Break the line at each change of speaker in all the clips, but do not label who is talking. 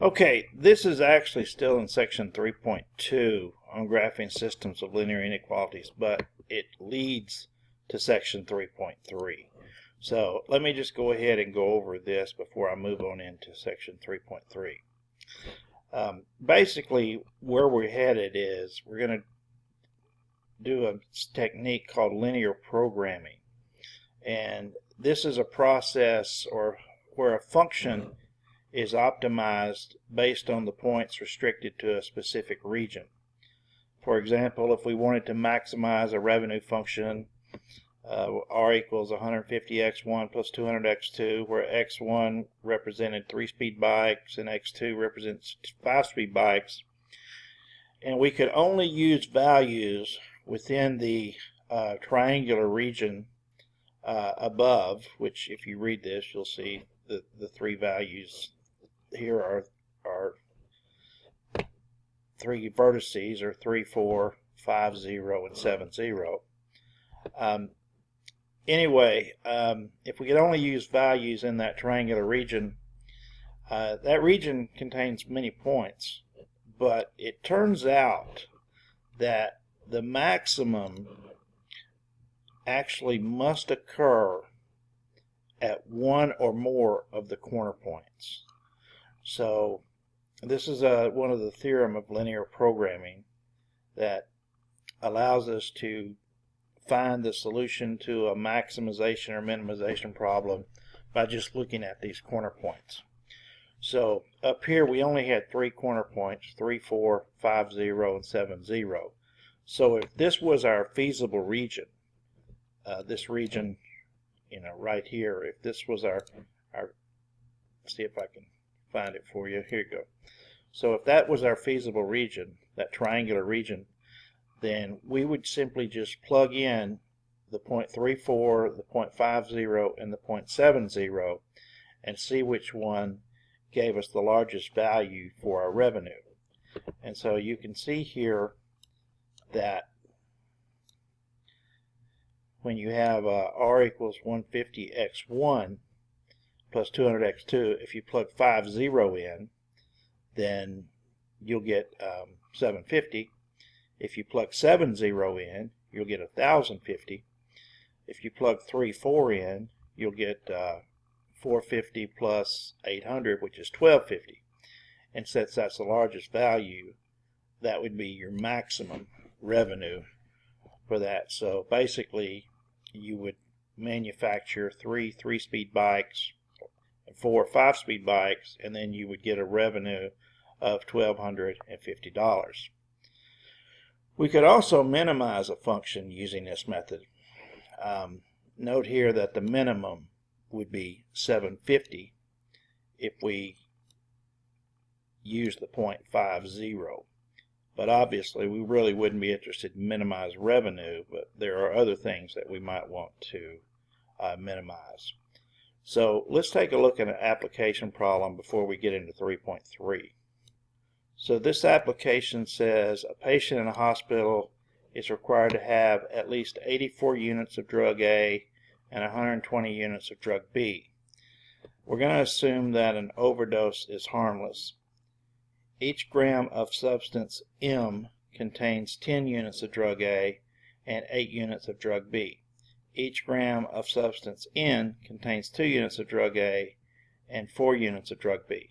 Okay, this is actually still in section 3.2 on graphing systems of linear inequalities, but it leads to section 3.3. So let me just go ahead and go over this before I move on into section 3.3. Basically, where we're headed is we're going to do a technique called linear programming. And this is a process where a function is optimized based on the points restricted to a specific region. For example, if we wanted to maximize a revenue function, R equals 150x1 plus 200x2, where x1 represented 3-speed bikes and x2 represents 5-speed bikes, and we could only use values within the triangular region above, which if you read this you'll see the three values here are three vertices, or 3, 4, 5, 0, and 7, 0. Anyway, if we could only use values in that triangular region, that region contains many points, but it turns out that the maximum actually must occur at one or more of the corner points. So this is one of the theorem of linear programming that allows us to find the solution to a maximization or minimization problem by just looking at these corner points. So up here we only had 3 corner points, 3, 4, 5, 0, and 7, 0. So if this was our feasible region, this region, right here, if this was our see if I can find it for you. Here you go. So if that was our feasible region, that triangular region, then we would simply just plug in the 0.34, the 0.50, and the 0.70 and see which one gave us the largest value for our revenue. And so you can see here that when you have R equals 150x1 plus 200x2, if you plug 50 in, then you'll get 750. If you plug 70 in, you'll get 1050. If you plug 34 in, you'll get 450 plus 800, which is 1250. And since that's the largest value, that would be your maximum revenue for that. So basically, you would manufacture 3 3-speed bikes and 4 5-speed bikes, and then you would get a revenue of $1,250. We could also minimize a function using this method. Note here that the minimum would be 750 if we use the 0.50. But obviously we really wouldn't be interested in minimize revenue, but there are other things that we might want to minimize. So let's take a look at an application problem before we get into 3.3. So this application says a patient in a hospital is required to have at least 84 units of drug A and 120 units of drug B. We're going to assume that an overdose is harmless. Each gram of substance M contains 10 units of drug A and 8 units of drug B. Each gram of substance N contains 2 units of drug A and 4 units of drug B. It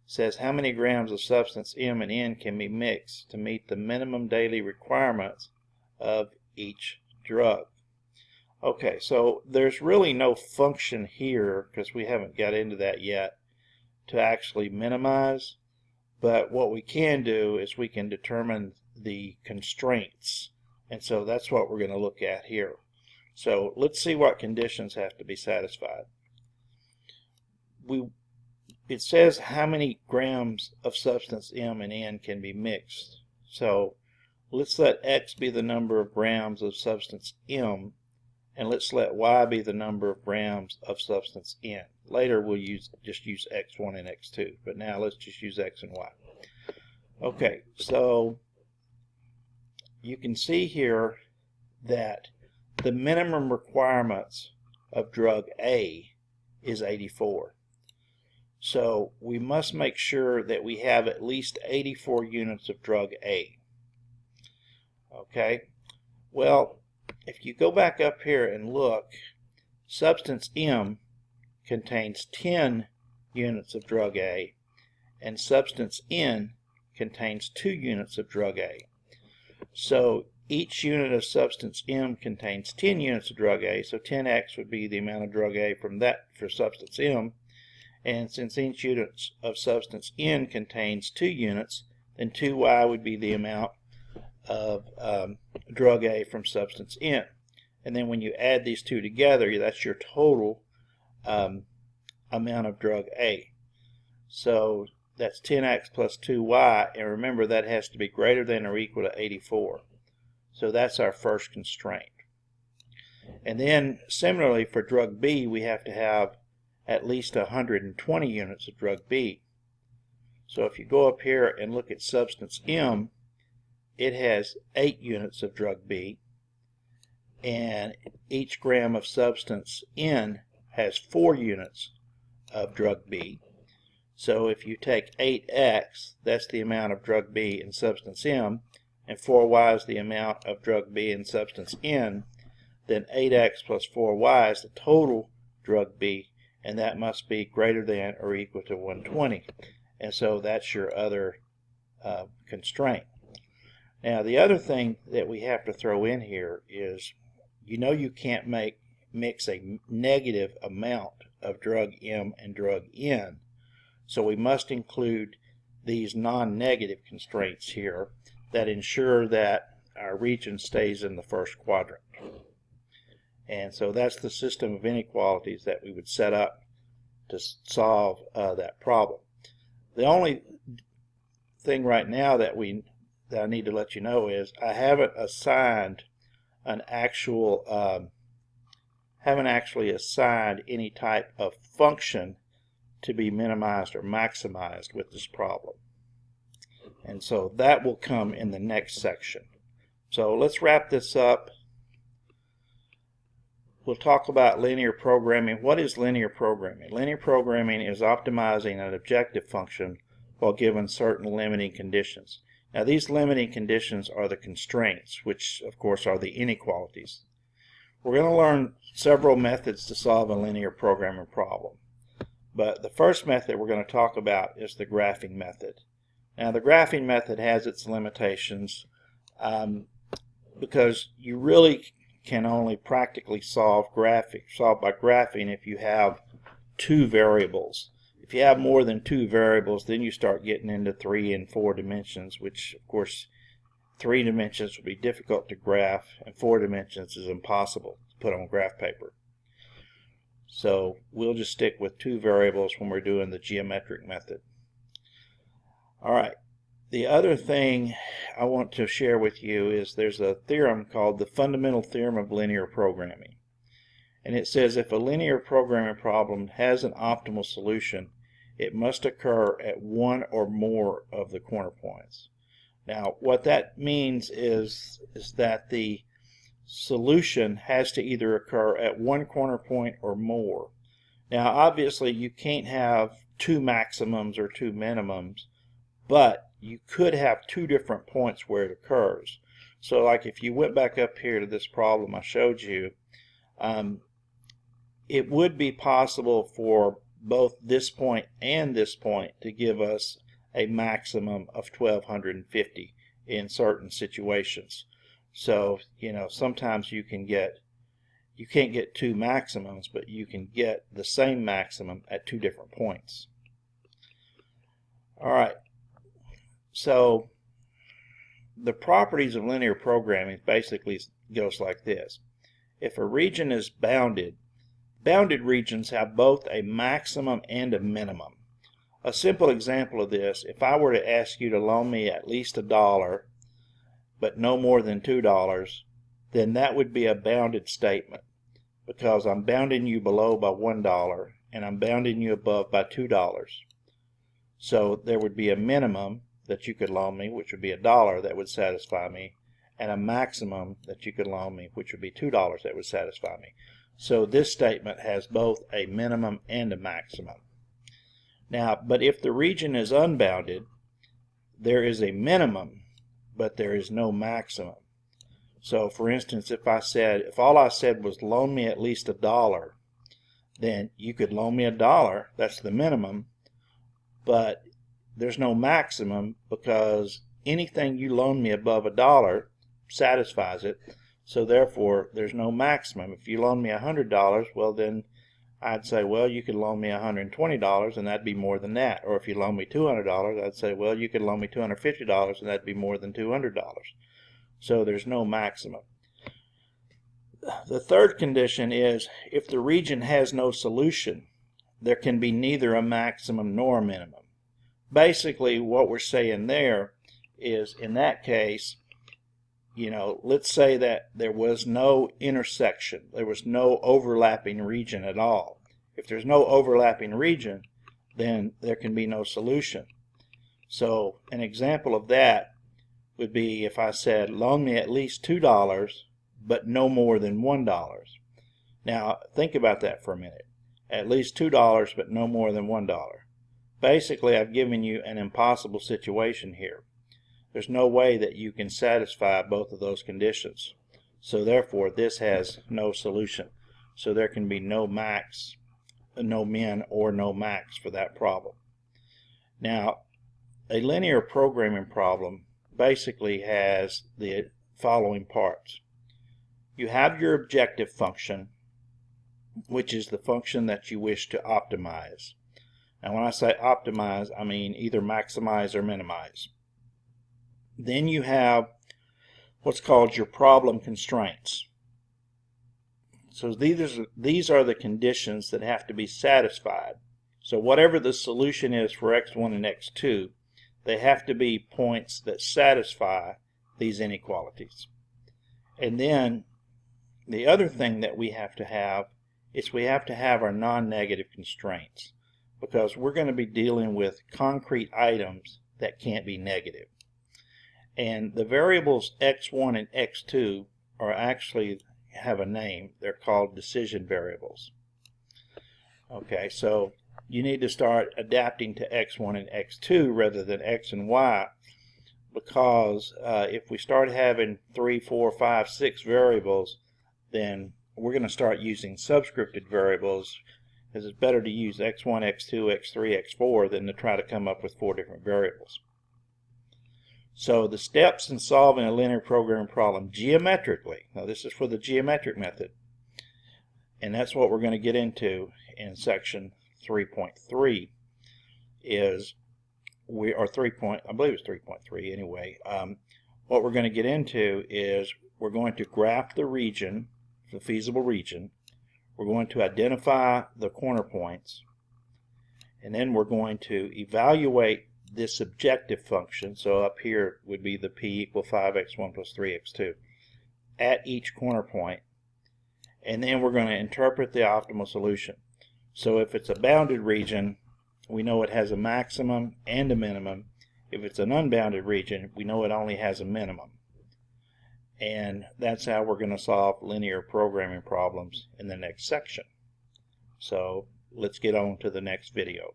says how many grams of substance M and N can be mixed to meet the minimum daily requirements of each drug. Okay, so there's really no function here, because we haven't got into that yet, to actually minimize. But what we can do is we can determine the constraints. And so that's what we're going to look at here. So let's see what conditions have to be satisfied. It says how many grams of substance M and N can be mixed. So let's let X be the number of grams of substance M, and let's let Y be the number of grams of substance N. Later we'll just use X1 and X2, but now let's just use X and Y. Okay, so you can see here that the minimum requirements of drug A is 84. So we must make sure that we have at least 84 units of drug A. Okay, well, if you go back up here and look, substance M contains 10 units of drug A, and substance N contains 2 units of drug A. So each unit of substance M contains 10 units of drug A, so 10x would be the amount of drug A from that for substance M. And since each unit of substance N contains 2 units, then 2y would be the amount of drug A from substance N. And then when you add these two together, that's your total amount of drug A. So that's 10x plus 2y, and remember that has to be greater than or equal to 84. So that's our first constraint. And then similarly for drug B, we have to have at least 120 units of drug B. So if you go up here and look at substance M, it has 8 units of drug B, and each gram of substance N has 4 units of drug B. So if you take 8x, that's the amount of drug B in substance M, and 4y is the amount of drug B in substance N, then 8x plus 4y is the total drug B, and that must be greater than or equal to 120. And so that's your other constraint. Now the other thing that we have to throw in here is, you can't mix a negative amount of drug M and drug N. So we must include these non-negative constraints here that ensure that our region stays in the first quadrant. And so that's the system of inequalities that we would set up to solve that problem. The only thing right now that I need to let you know is I haven't assigned an actual haven't actually assigned any type of function to be minimized or maximized with this problem. And so that will come in the next section. So let's wrap this up. We'll talk about linear programming. What is linear programming? Linear programming is optimizing an objective function while given certain limiting conditions. Now these limiting conditions are the constraints, which of course are the inequalities. We're going to learn several methods to solve a linear programming problem. But the first method we're going to talk about is the graphing method. Now the graphing method has its limitations because you really can only practically solve by graphing if you have 2 variables. If you have more than 2 variables, then you start getting into 3 and 4 dimensions, which of course 3 dimensions would be difficult to graph, and 4 dimensions is impossible to put on graph paper. So we'll just stick with 2 variables when we're doing the geometric method. Alright, the other thing I want to share with you is there's a theorem called the fundamental theorem of linear programming. And it says if a linear programming problem has an optimal solution, it must occur at one or more of the corner points. Now what that means is that the solution has to either occur at one corner point or more. Now obviously you can't have 2 maximums or 2 minimums, but you could have 2 different points where it occurs. So like if you went back up here to this problem I showed you, it would be possible for both this point and this point to give us a maximum of 1250 in certain situations. So, sometimes you can't get 2 maximums, but you can get the same maximum at 2 different points. Alright, so the properties of linear programming basically goes like this. If a region is bounded regions have both a maximum and a minimum. A simple example of this, if I were to ask you to loan me at least $1, but no more than $2, then that would be a bounded statement, because I'm bounding you below by $1 and I'm bounding you above by $2. So there would be a minimum that you could loan me, which would be $1 that would satisfy me, and a maximum that you could loan me, which would be $2 that would satisfy me. So this statement has both a minimum and a maximum. Now, but if the region is unbounded, there is a minimum, but there is no maximum. So for instance, if all I said was loan me at least $1, then you could loan me $1, that's the minimum, but there's no maximum because anything you loan me above $1 satisfies it. So therefore, there's no maximum. If you loan me $100, well then I'd say, well, you could loan me $120 and that'd be more than that. Or if you loan me $200, I'd say, well, you could loan me $250 and that'd be more than $200. So there's no maximum. The third condition is if the region has no solution, there can be neither a maximum nor a minimum. Basically, what we're saying there is, in that case, let's say that there was no intersection, there was no overlapping region at all. If there's no overlapping region, then there can be no solution. So an example of that would be if I said, loan me at least $2, but no more than $1. Now, think about that for a minute. At least $2, but no more than $1. Basically, I've given you an impossible situation here. There's no way that you can satisfy both of those conditions. So therefore, this has no solution. So there can be no max, no min, or no max for that problem. Now, a linear programming problem basically has the following parts. You have your objective function, which is the function that you wish to optimize. And when I say optimize, I mean either maximize or minimize. Then you have what's called your problem constraints. So these are the conditions that have to be satisfied. So whatever the solution is for x1 and x2, they have to be points that satisfy these inequalities. And then the other thing that we have to have is we have to have our non-negative constraints, because we're going to be dealing with concrete items that can't be negative. And the variables x1 and x2 are actually have a name. They're called decision variables. Okay, so you need to start adapting to x1 and x2 rather than x and y, because if we start having 3, 4, 5, 6 variables, then we're going to start using subscripted variables, as it's better to use x1, x2, x3, x4 than to try to come up with 4 different variables. So the steps in solving a linear programming problem geometrically, now this is for the geometric method, and that's what we're going to get into in section 3.3 is I believe it's 3.3 anyway. What we're going to get into is we're going to graph the region, the feasible region. We're going to identify the corner points, and then we're going to evaluate this objective function. So up here would be the p equal 5x1 plus 3x2 at each corner point, and then we're going to interpret the optimal solution. So if it's a bounded region, we know it has a maximum and a minimum. If it's an unbounded region, we know it only has a minimum. And that's how we're going to solve linear programming problems in the next section. So let's get on to the next video.